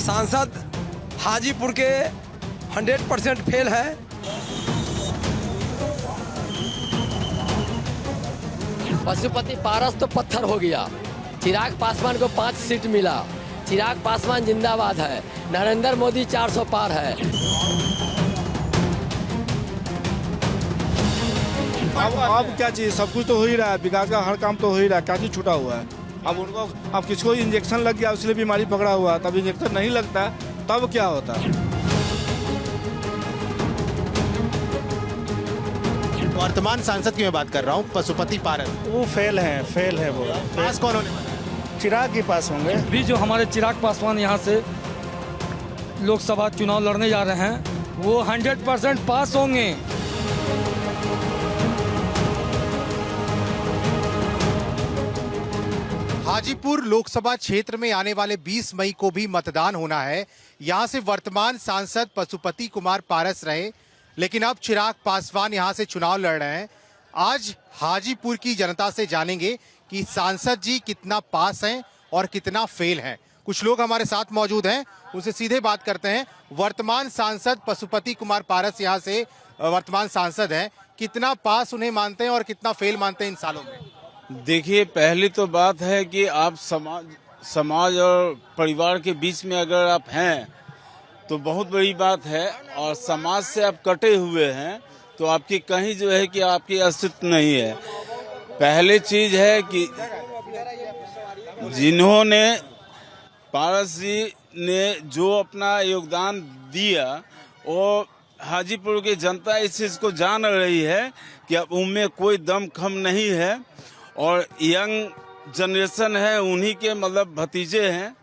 सांसद हाजीपुर के 100% फेल है। पशुपति पारस तो पत्थर हो गया। चिराग पासवान को 5 सीट मिला। चिराग पासवान जिंदाबाद है। नरेंद्र मोदी 400 पार है। अब क्या चाहिए? सब कुछ तो हो ही रहा है, विकास का हर काम तो हो ही रहा है, क्या चीज छूटा हुआ है? अब उनको अब किसको इंजेक्शन लग गया उसलिए बीमारी पकड़ा हुआ है, तब इंजेक्शन नहीं लगता तब क्या होता है? वर्तमान सांसद की मैं बात कर रहा हूँ, पशुपति पारस। वो फेल है वो। पास कौन होने वाला है? चिराग के पास होंगे। अभी जो हमारे चिराग पासवान यहाँ से लोकसभा चुनाव लड़ने जा रहे हैं वो 100% पास होंगे। हाजीपुर लोकसभा क्षेत्र में आने वाले 20 मई को भी मतदान होना है। यहाँ से वर्तमान सांसद पशुपति कुमार पारस रहे, लेकिन अब चिराग पासवान यहाँ से चुनाव लड़ रहे हैं। आज हाजीपुर की जनता से जानेंगे कि सांसद जी कितना पास हैं और कितना फेल हैं। कुछ लोग हमारे साथ मौजूद हैं, उनसे सीधे बात करते हैं। वर्तमान सांसद पशुपति कुमार पारस यहाँ से वर्तमान सांसद हैं, कितना पास उन्हें मानते हैं और कितना फेल मानते हैं इन सालों में? देखिए, पहली तो बात है कि आप समाज और परिवार के बीच में अगर आप हैं तो बहुत बड़ी बात है, और समाज से आप कटे हुए हैं तो आपकी कहीं जो है कि आपकी अस्तित्व नहीं है। पहली चीज है कि जिन्होंने पारस जी ने जो अपना योगदान दिया वो हाजीपुर की जनता इस चीज को जान रही है कि अब उनमें कोई दम खम नहीं है, और यंग जनरेशन है, उन्हीं के मतलब भतीजे हैं।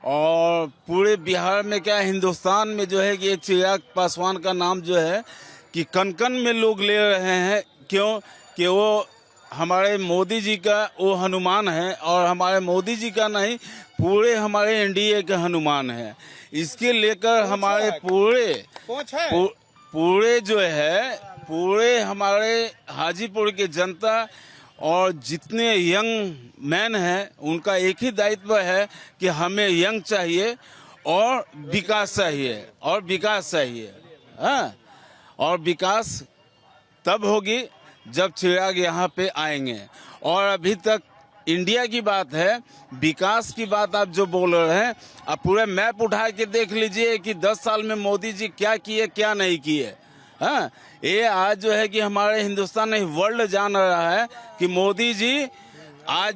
और पूरे बिहार में क्या हिंदुस्तान में जो है कि एक चिराग पासवान का नाम जो है कि कन-कन में लोग ले रहे हैं। क्यों? कि वो हमारे मोदी जी का वो हनुमान है, और हमारे मोदी जी का नहीं, पूरे हमारे एनडीए के हनुमान है। इसके लेकर हमारे पूरे जो है पूरे हमारे हाजीपुर की जनता और जितने यंग मैन हैं उनका एक ही दायित्व है कि हमें यंग चाहिए और विकास चाहिए हाँ, और विकास तब होगी जब चिराग यहाँ पे आएंगे। और अभी तक इंडिया की बात है, विकास की बात आप जो बोल रहे हैं, आप पूरे मैप उठा के देख लीजिए कि 10 साल में मोदी जी क्या किए क्या नहीं किए। हाँ, ये आज जो है कि हमारे हिंदुस्तान नहीं वर्ल्ड जान रहा है कि मोदी जी आज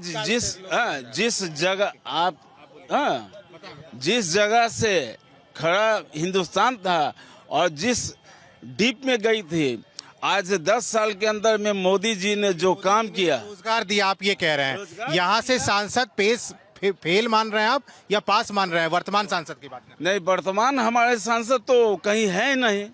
जिस जगह जिस जगह से खड़ा हिंदुस्तान था और जिस डीप में गई थी, आज 10 साल के अंदर में मोदी जी ने जो काम किया, रोजगार दिया। आप ये कह रहे हैं यहाँ से सांसद फेल मान रहे हैं आप या पास मान रहे हैं? वर्तमान सांसद की बात करें। नहीं, वर्तमान हमारे सांसद तो कहीं है नहीं,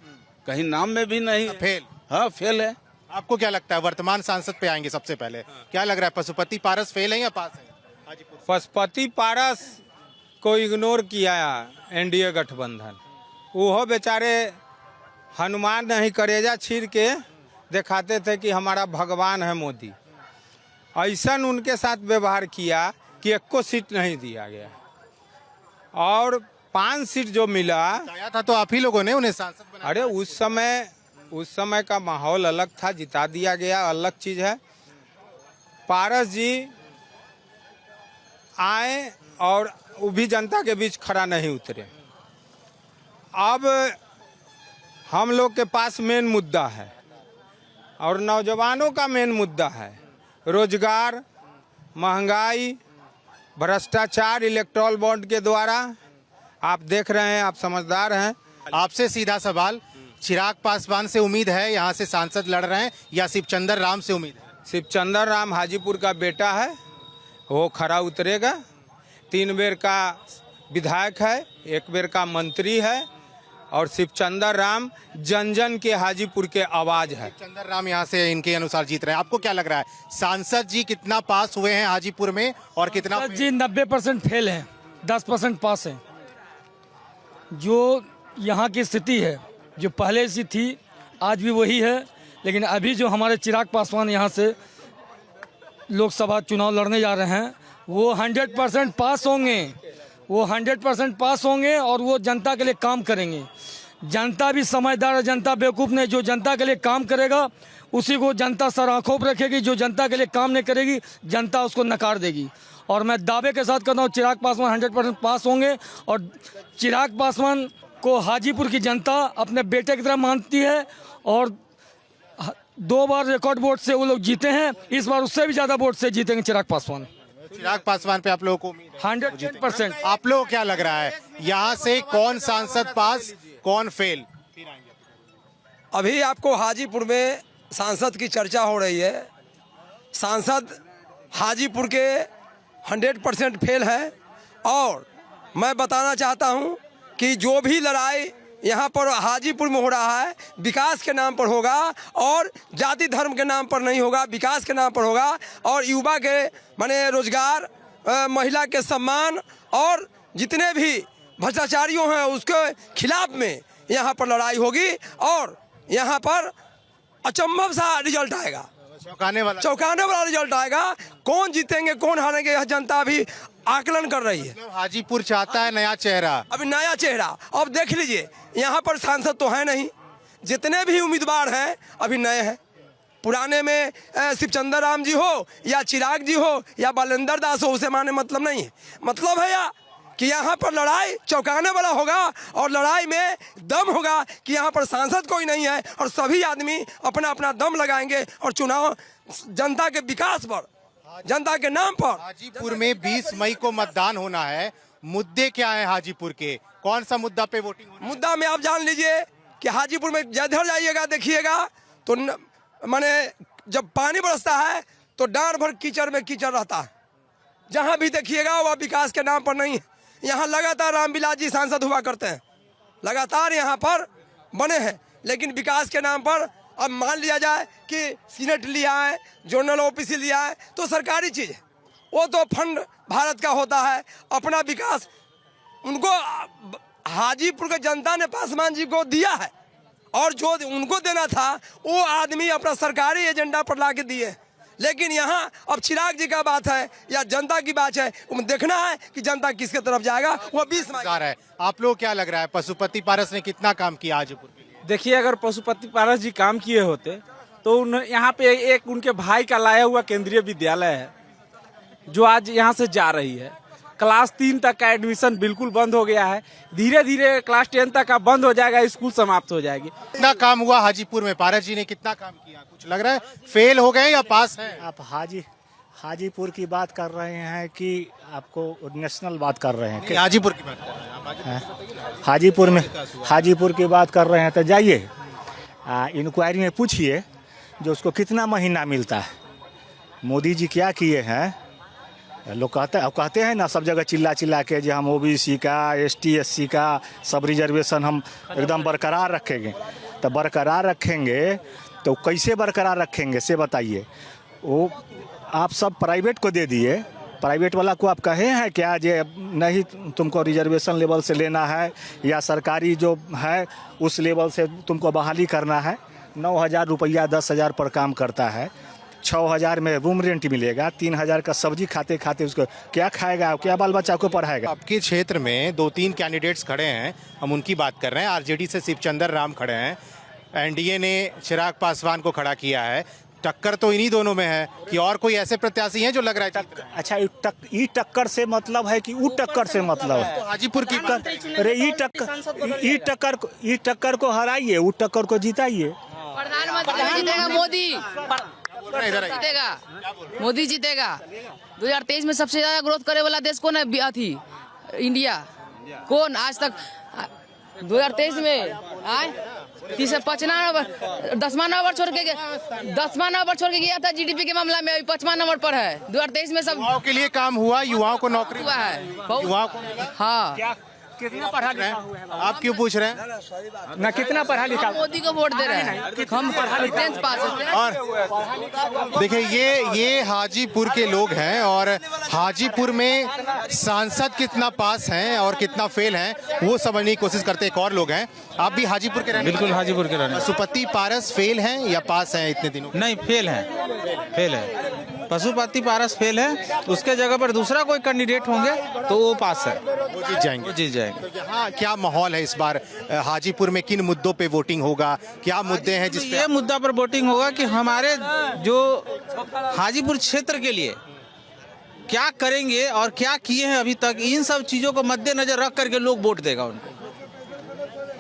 कहीं नाम में भी नहीं। फेल? हाँ, फेल है। आपको क्या लगता है? वर्तमान सांसद पे आएंगे सबसे पहले, क्या लग रहा है? पशुपति पारस फेल है या पास है? पशुपति पारस को इग्नोर किया एनडीए गठबंधन। वो बेचारे हनुमान नहीं करेजा छीर के दिखाते थे कि हमारा भगवान है मोदी। ऐसा उनके साथ व्यवहार किया कि 1 सीट नहीं दिया गया, और 5 सीट जो मिला था तो आप ही लोगों ने उन्हें सांसद बनाया। अरे उस समय का माहौल अलग था, जिता दिया गया, अलग चीज है। पारस जी आए और वो भी जनता के बीच खड़ा नहीं उतरे। अब हम लोग के पास मेन मुद्दा है और नौजवानों का मेन मुद्दा है रोजगार, महंगाई, भ्रष्टाचार इलेक्ट्रॉल बॉन्ड के द्वारा। आप देख रहे हैं, आप समझदार हैं। आपसे सीधा सवाल, चिराग पासवान से उम्मीद है यहाँ से सांसद लड़ रहे हैं या शिवचंद्र राम से उम्मीद है? शिवचंद्र राम हाजीपुर का बेटा है, वो खरा उतरेगा। 3 बेर का विधायक है, 1 बेर का मंत्री है, और शिवचंद्र राम जन जन के हाजीपुर के आवाज है। शिवचंद्र राम यहाँ से इनके अनुसार जीत रहे हैं। आपको क्या लग रहा है, सांसद जी कितना पास हुए हैं हाजीपुर में और कितना? जी 90% फेल हैं, 10% पास हैं। जो यहाँ की स्थिति है जो पहले से थी आज भी वही है, लेकिन अभी जो हमारे चिराग पासवान यहाँ से लोकसभा चुनाव लड़ने जा रहे हैं वो 100% पास होंगे। वो 100% पास होंगे और वो जनता के लिए काम करेंगे। जनता भी समझदार है, जनता बेवकूफ़ नहीं। जो जनता के लिए काम करेगा उसी को जनता सर आँखों पर रखेगी। जो जनता के लिए काम नहीं करेगी जनता उसको नकार देगी। और मैं दावे के साथ कहता हूँ चिराग पासवान 100% पास होंगे। और चिराग पासवान को हाजीपुर की जनता अपने बेटे की तरह मानती है और 2 बार रिकॉर्ड वोट से वो लोग जीते हैं। इस बार उससे भी ज़्यादा वोट से जीतेंगे चिराग पासवान। चिराग पासवान पे आप लोगों को उम्मीद है? 100%। आप लोगों को क्या लग रहा है, यहाँ से कौन सांसद पास, कौन फेल? अभी आपको हाजीपुर में सांसद की चर्चा हो रही है। सांसद हाजीपुर के 100% फेल है। और मैं बताना चाहता हूं कि जो भी लड़ाई यहाँ पर हाजीपुर में हो रहा है विकास के नाम पर होगा और जाति धर्म के नाम पर नहीं होगा, विकास के नाम पर होगा। और युवा के माने रोजगार, महिला के सम्मान और जितने भी भ्रष्टाचारियों हैं उसके खिलाफ में यहाँ पर लड़ाई होगी। और यहाँ पर अचंभव सा रिजल्ट आएगा, चौंकाने वाला रिजल्ट आएगा। कौन जीतेंगे कौन हारेंगे यह जनता अभी आकलन कर रही है। हाजीपुर चाहता है नया चेहरा, अभी नया चेहरा। अब देख लीजिए यहाँ पर सांसद तो है नहीं, जितने भी उम्मीदवार हैं अभी नए हैं। पुराने में शिवचंद्र राम जी हो या चिराग जी हो या बालेंद्र दास हो, उसे माने मतलब नहीं है। मतलब है या कि यहाँ पर लड़ाई चौंकाने वाला होगा और लड़ाई में दम होगा कि यहाँ पर सांसद कोई नहीं है और सभी आदमी अपना अपना दम लगाएंगे और चुनाव जनता के विकास पर, जनता के नाम पर। हाजीपुर में 20 मई को मतदान होना है। मुद्दे क्या है हाजीपुर के, कौन सा मुद्दा पे वोटिंग होना है? मुद्दा में आप जान लीजिए कि हाजीपुर में जिधर जाइएगा देखिएगा तो माने जब पानी बरसता है तो डांड भर कीचड़ में कीचड़ रहता है। जहाँ भी देखिएगा वह विकास के नाम पर नहीं है। यहाँ लगातार रामविलास जी सांसद हुआ करते हैं, लगातार यहाँ पर बने हैं, लेकिन विकास के नाम पर अब मान लिया जाए कि सीनेट लिया है, जोनल ऑफिस लिया है तो सरकारी चीज़ है। वो तो फंड भारत का होता है, अपना विकास उनको हाजीपुर के जनता ने पासवान जी को दिया है और जो उनको देना था वो आदमी अपना सरकारी एजेंडा पर ला के दिए। लेकिन यहाँ अब चिराग जी का बात है या जनता की बात है, देखना है कि जनता किसके तरफ जाएगा। वो 20 है। आप लोग क्या लग रहा है पशुपति पारस ने कितना काम किया हाजीपुर के लिए? देखिए, अगर पशुपति पारस जी काम किए होते तो यहाँ पे एक उनके भाई का लाया हुआ केंद्रीय विद्यालय है जो आज यहाँ से जा रही है। क्लास 3 तक का एडमिशन बिल्कुल बंद हो गया है, धीरे धीरे क्लास 10 तक का बंद हो जाएगा, स्कूल समाप्त हो जाएगी। कितना काम हुआ हाजीपुर में, पारस जी ने कितना काम किया? कुछ लग रहा है फेल हो गए या पास है? आप हाजीपुर की बात कर रहे हैं कि आपको नेशनल बात कर रहे हैं? हाजीपुर की बात कर रहे हैं। हाजीपुर की बात कर रहे हैं तो जाइए इंक्वायरी में पूछिए जो उसको कितना महीना मिलता है। मोदी जी क्या किए हैं? लोग कहते हैं ना सब जगह चिल्ला के जो हम ओबीसी का, एसटी एससी का सब रिजर्वेशन हम एकदम बरकरार रखेंगे। तो बरकरार रखेंगे तो कैसे बरकरार रखेंगे से बताइए। वो आप सब प्राइवेट को दे दिए, प्राइवेट वाला को आप कहे हैं क्या जे नहीं तुमको रिजर्वेशन लेवल से लेना है या सरकारी जो है उस लेवल से तुमको बहाली करना है। 9,000 रुपया 10,000 पर काम करता है, 6,000 में रूम रेंट मिलेगा, 3,000 का सब्जी खाते खाते उसको क्या खाएगा, क्या बाल बच्चा को पढ़ाएगा। आपके क्षेत्र में 2-3 कैंडिडेट्स खड़े हैं, हम उनकी बात कर रहे हैं। आरजेडी से शिवचंद्र राम खड़े हैं, एनडीए ने चिराग पासवान को खड़ा किया है। टक्कर तो इन्हीं दोनों में है कि और कोई ऐसे प्रत्याशी हैं जो लग रहा है? अच्छा, ई टक्कर से मतलब है कि ऊ टक्कर से मतलब है? तो हाजीपुर की अरे ई टक्कर को हराइए, ऊ टक्कर को जिताइए। प्रधानमंत्री जीतेगा, मोदी जीतेगा। 2023 में सबसे ज्यादा ग्रोथ करे वाला देश कौन है? थी इंडिया। कौन आज तक 2023 में आए 10वां नंबर छोड़ के गया था जीडीपी के मामला में, अभी 5वां नंबर पर है। 2023 में सब युवाओं के लिए काम हुआ, युवाओं को नौकरी हुआ है। युवाओं को हाँ, कितना पढ़ा लिखा हुआ है? आप क्यों पूछ रहे हैं? ना कितना पढ़ा लिखा? मोदी को वोट दे रहे हैं हम, 10th पास। और देखिए ये हाजीपुर के लोग हैं और हाजीपुर में सांसद कितना पास हैं और कितना फेल हैं वो समझने की कोशिश करते। एक और लोग हैं, आप भी हाजीपुर के रहने? बिल्कुल हाजीपुर के रहने। पशुपति पारस फेल हैं या पास हैं इतने दिनों? नहीं, फेल है। पशुपति पारस फेल है, उसके जगह पर दूसरा कोई कैंडिडेट होंगे तो वो पास है, वो जीत जाएंगे। वो जीत जाएंगे। तो यहाँ क्या माहौल है इस बार हाजीपुर में, किन मुद्दों पे वोटिंग होगा, क्या मुद्दे हैं जिस पे ये मुद्दा पर वोटिंग होगा कि हमारे जो हाजीपुर क्षेत्र के लिए क्या करेंगे और क्या किए हैं अभी तक, इन सब चीजों को मद्देनजर रख करके लोग वोट देगा उनको।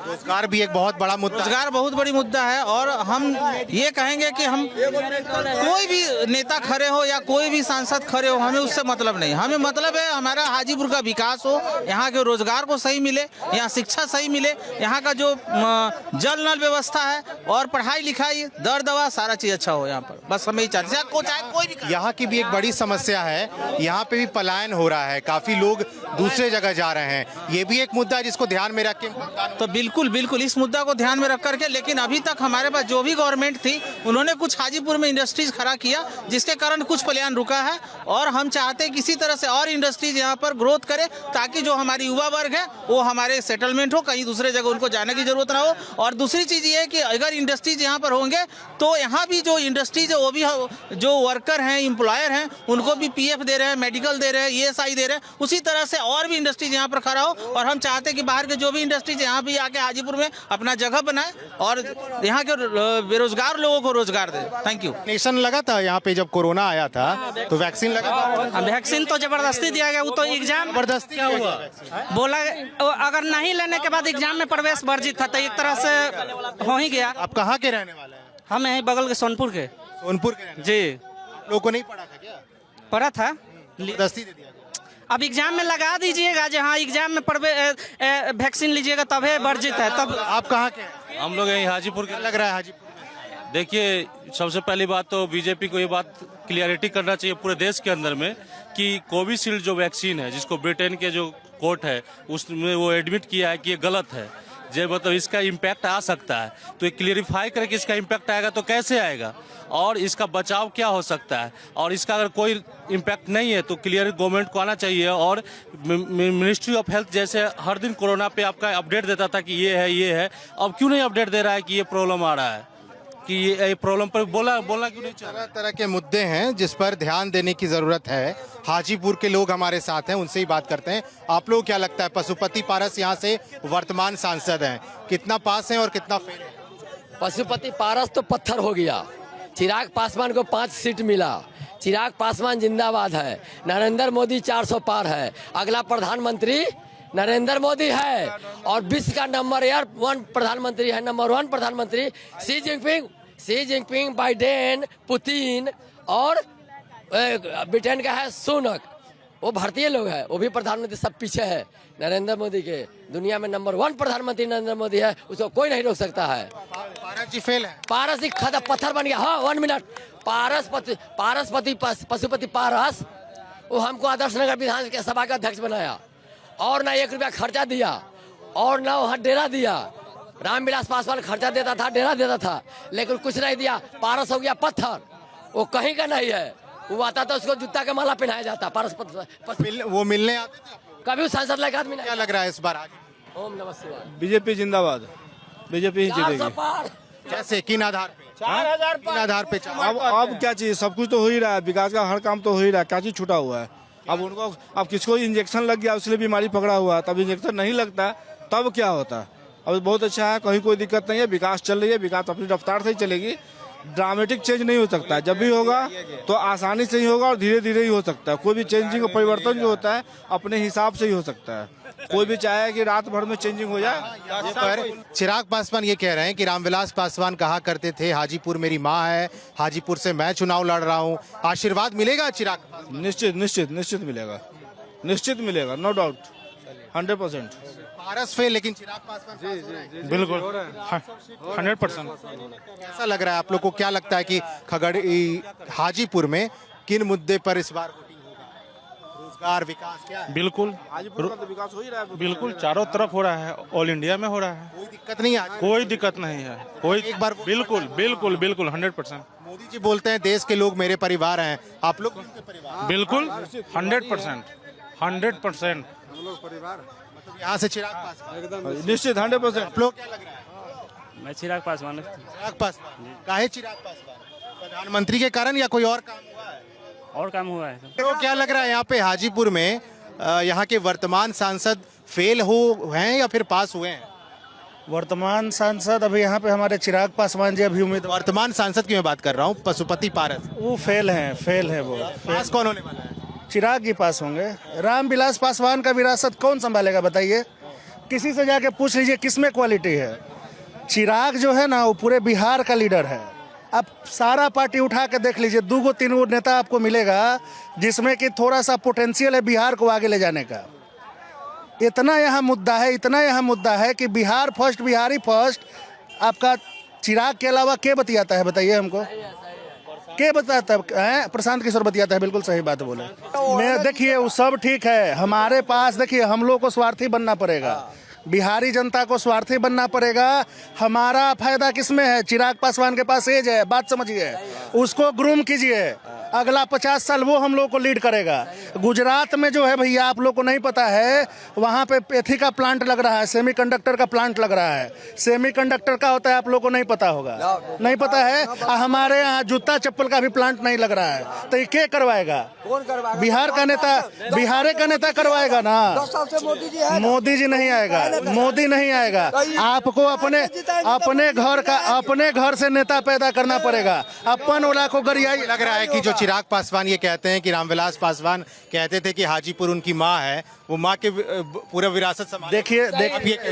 रोजगार भी एक बहुत बड़ा मुद्दा है। रोजगार बहुत बड़ी मुद्दा है और हम ये कहेंगे कि हम कोई भी नेता खड़े हो या कोई भी सांसद खड़े हो, हमें उससे मतलब नहीं। हमें मतलब है हमारा हाजीपुर का विकास हो, यहाँ के रोजगार को सही मिले, यहाँ शिक्षा सही मिले, यहाँ का जो जल नल व्यवस्था है और पढ़ाई लिखाई दर दवा सारा चीज अच्छा हो यहाँ पर। बस हमें ही चाहते हैं चाहे कोई भी। यहाँ की भी एक बड़ी समस्या है, यहाँ पे भी पलायन हो रहा है, काफी लोग दूसरे जगह जा रहे हैं, ये भी एक मुद्दा है जिसको ध्यान में रख के। तो बिल्कुल इस मुद्दा को ध्यान में रख करके, लेकिन अभी तक हमारे पास जो भी गवर्नमेंट थी उन्होंने कुछ हाजीपुर में इंडस्ट्रीज खड़ा किया जिसके कारण कुछ पलायन रुका है और हम चाहते हैं किसी तरह से और इंडस्ट्रीज यहाँ पर ग्रोथ करे ताकि जो हमारी युवा वर्ग है वो हमारे सेटलमेंट हो, कहीं दूसरे जगह उनको जाने की जरूरत ना हो। और दूसरी चीज ये है कि अगर इंडस्ट्रीज यहाँ पर होंगे तो यहाँ भी जो इंडस्ट्रीज है वो भी जो वर्कर हैं, एम्प्लॉयर हैं, उनको भी PF दे रहे हैं, मेडिकल दे रहे हैं, ESI दे रहे हैं। उसी तरह से और भी इंडस्ट्रीज यहाँ पर खड़ा हो और हम चाहते हैं कि बाहर के जो भी इंडस्ट्रीज यहाँ भी आके हाजीपुर में अपना जगह बनाए और यहाँ के बेरोजगार लोगों को रोजगार दे। Thank you. नेशन लगा था यहाँ पे जब कोरोना आया था तो वैक्सीन लगा था। वैक्सीन तो जबरदस्ती दिया गया, वो तो एग्जाम जबरदस्ती क्या हुआ, बोला अगर नहीं लेने के बाद एग्जाम में प्रवेश वर्जित था तो एक तरह से हो ही गया। आप कहाँ के रहने वाले हैं? हम यहीं बगल के सोनपुर के। सोनपुर के रहने जी। लोगों को नहीं पड़ा था क्या? पढ़ा था, जबरदस्ती दे दिया। अब एग्जाम में लगा दीजिएगा, जहाँ एग्जाम में वैक्सीन लीजिएगा तभी वर्जित है। तब आप कहाँ के हैं? हम लोग यहीं हाजीपुर के। लग रहा है हाजीपुर में। देखिए, सबसे पहली बात तो बीजेपी को ये बात क्लियरिटी करना चाहिए पूरे देश के अंदर में कि कोविशील्ड जो वैक्सीन है जिसको ब्रिटेन के जो कोर्ट है उसमें वो एडमिट किया है कि ये गलत है, जो मतलब इसका इम्पैक्ट आ सकता है, तो ये क्लियरिफाई करके इसका इम्पैक्ट आएगा तो कैसे आएगा और इसका बचाव क्या हो सकता है, और इसका अगर कोई इम्पैक्ट नहीं है तो क्लियर गवर्नमेंट को आना चाहिए। और मिनिस्ट्री ऑफ हेल्थ जैसे हर दिन कोरोना पे आपका अपडेट देता था कि ये है, अब क्यों नहीं अपडेट दे रहा है कि ये प्रॉब्लम आ रहा है, कि ये प्रॉब्लम पर बोलना क्यों नहीं चाह रहा? तरह तरह के मुद्दे हैं जिस पर ध्यान देने की जरूरत है। हाजीपुर के लोग हमारे साथ हैं, उनसे ही बात करते हैं। आप लोग क्या लगता है, पशुपति पारस यहाँ से वर्तमान सांसद हैं, कितना पास हैं और कितना फेल है? पशुपति पारस तो पत्थर हो गया। चिराग पासवान को 5 सीट मिला। चिराग पासवान जिंदाबाद है। नरेंद्र मोदी 400 पार है। अगला प्रधानमंत्री नरेंद्र मोदी है और विश्व का नंबर 1 प्रधानमंत्री है, नंबर 1 प्रधानमंत्री शी जिनपिंग, बाइडेन, पुतिन और ब्रिटेन का है सुनक, वो भारतीय लोग हैं, वो भी प्रधानमंत्री सब पीछे है नरेंद्र मोदी के। दुनिया में नंबर 1 प्रधानमंत्री नरेंद्र मोदी है, उसको कोई नहीं रोक सकता है। पारस जी फेल है। पारस ही खदा पत्थर बन गया। हाँ, 1 मिनट। पशुपति पारस वो हमको आदर्श नगर विधानसभा का अध्यक्ष बनाया और ना 1 रुपया खर्चा दिया और ना वहाँ डेरा दिया। रामविलास पासवान खर्चा देता था, डेरा देता था, लेकिन कुछ नहीं दिया। पारस हो गया पत्थर, वो कहीं का नहीं है। वो आता था उसको जूता का माला पहनाया जाता। पारस वो मिलने आते थे। कभी सांसद लायक आदमी नहीं। क्या लग रहा है इस बार? ओम नमः शिवाय। बीजेपी जिंदाबाद, बीजेपी ही जीतेगी। कैसे, किन आधार पे? 4000 किन आधार पे? अब क्या चाहिए, सब कुछ तो हो ही रहा है, विकास का हर काम तो हो ही रहा है, क्या चीज छूटा हुआ है? अब किसको इंजेक्शन लग गया उसलिए बीमारी पकड़ा हुआ है, तब इंजेक्शन नहीं लगता तब क्या होता? अब बहुत अच्छा है, कहीं कोई दिक्कत नहीं है, विकास चल रही है, विकास अपनी रफ्तार से ही चलेगी। ड्रामेटिक चेंज नहीं हो सकता है, जब भी होगा तो आसानी से ही होगा और धीरे धीरे ही हो सकता है। कोई भी चेंजिंग और परिवर्तन जो होता है अपने हिसाब से ही हो सकता है। कोई भी चाहे कि रात भर में चेंजिंग हो जाए। पर चिराग पासवान ये कह रहे हैं कि रामविलास पासवान कहा करते थे हाजीपुर मेरी माँ है, हाजीपुर से मैं चुनाव लड़ रहा हूँ, आशीर्वाद मिलेगा चिराग? निश्चित मिलेगा, नो डाउट, 100%। पारस फेल लेकिन चिराग पासवान बिल्कुल 100%। कैसा लग रहा है आप लोग को? क्या लगता है कि हाजीपुर में किन मुद्दे पर इस बार वोटिंग होगा? रोजगार, विकास, क्या है? बिल्कुल हाजीपुर का तो विकास हो ही रहा है, बिल्कुल चारों तरफ हो रहा है, ऑल इंडिया में हो रहा है, कोई दिक्कत नहीं है। कोई दिक्कत नहीं है, कोई एक बार बिल्कुल 100%। मोदी जी बोलते हैं देश के लोग मेरे परिवार हैं, आप लोग किनके परिवार? बिल्कुल 100%। मतलब यहाँ से चिराग पासवान निश्चित 100%। आप लोग क्या लग रहा है? मैं चिराग पासवान। चिराग पासवान। काहे चिराग पासवान? प्रधानमंत्री के कारण या कोई और काम हुआ है? और काम हुआ है। तो क्या लग रहा है यहाँ पे हाजीपुर में यहाँ के वर्तमान सांसद फेल हैं या फिर पास हुए हैं? वर्तमान सांसद अभी यहाँ पे हमारे चिराग पासवान जी अभी उम्मीदवार, वर्तमान सांसद की मैं बात कर रहा हूँ, पशुपति पारस। वो फेल है वो। पास कौन होने वाला है? चिराग जी पास होंगे। रामविलास पासवान का विरासत कौन संभालेगा बताइए? किसी से जाके पूछ लीजिए किसमें क्वालिटी है। चिराग जो है ना वो पूरे बिहार का लीडर है। अब सारा पार्टी उठा के देख लीजिए, 2-3 नेता आपको मिलेगा जिसमें कि थोड़ा सा पोटेंशियल है बिहार को आगे ले जाने का। इतना यहाँ मुद्दा है कि बिहार फर्स्ट, बिहारी फर्स्ट। आपका चिराग के अलावा के बतियाता है बताइए हमको? के बताता है? प्रशांत किशोर बतियाता है। बिल्कुल सही बात बोले। मैं देखिए वो सब ठीक है, हमारे पास देखिए हम लोग को स्वार्थी बनना पड़ेगा, बिहारी जनता को स्वार्थी बनना पड़ेगा। हमारा फायदा किसमें है? चिराग पासवान के पास एज है, बात समझिए, उसको ग्रूम कीजिए। अगला 50 साल वो हम लोग को लीड करेगा। गुजरात में जो है भैया, आप लोग को नहीं पता है, वहाँ पे एथी का प्लांट लग रहा है, सेमीकंडक्टर का प्लांट लग रहा है। सेमीकंडक्टर का होता है, आप लोग को नहीं पता होगा, नहीं पता है। हमारे यहाँ जूता चप्पल का भी प्लांट नहीं लग रहा है, तो ये क्या करवाएगा? बिहार का नेता, बिहार का नेता करवाएगा ना। मोदी जी नहीं आएगा, मोदी नहीं आएगा। आपको अपने घर से नेता पैदा करना पड़ेगा। अपन वाला को गरियाई लग रहा है कि जो चिराग पासवान ये कहते हैं कि रामविलास पासवान कहते थे कि हाजीपुर उनकी माँ है, वो माँ के पूरा विरासत संभाल।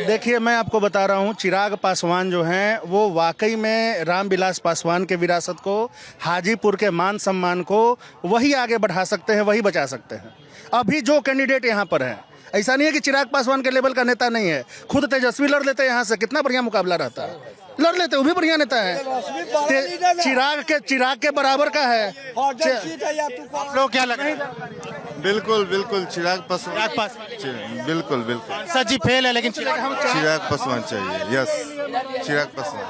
देखिए मैं आपको बता रहा हूँ, चिराग पासवान जो हैं वो वाकई में रामविलास पासवान के विरासत को, हाजीपुर के मान सम्मान को वही आगे बढ़ा सकते हैं, वही बचा सकते हैं। अभी जो कैंडिडेट यहाँ पर है, ऐसा नहीं है कि चिराग पासवान के लेवल का नेता नहीं है। खुद तेजस्वी लड़ लेते हैं यहाँ से, कितना बढ़िया मुकाबला रहता है, लड़ लेते, वो भी बढ़िया नेता है। चिराग के बराबर का है। आप लोग क्या लग रहा है? बिल्कुल चिराग पासवान, बिल्कुल सर जी फेल है, लेकिन चिराग पासवान चाहिए। यस, चिराग पासवान।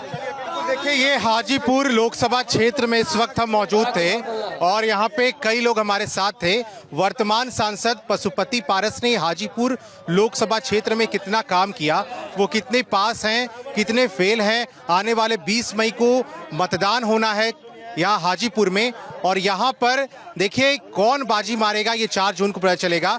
देखिए ये हाजीपुर लोकसभा क्षेत्र में इस वक्त हम मौजूद थे और यहाँ पे कई लोग हमारे साथ थे। वर्तमान सांसद पशुपति पारस ने हाजीपुर लोकसभा क्षेत्र में कितना काम किया, वो कितने पास हैं, कितने फेल हैं। आने वाले 20 मई को मतदान होना है यहाँ हाजीपुर में और यहाँ पर देखिए कौन बाजी मारेगा ये 4 जून को पता चलेगा।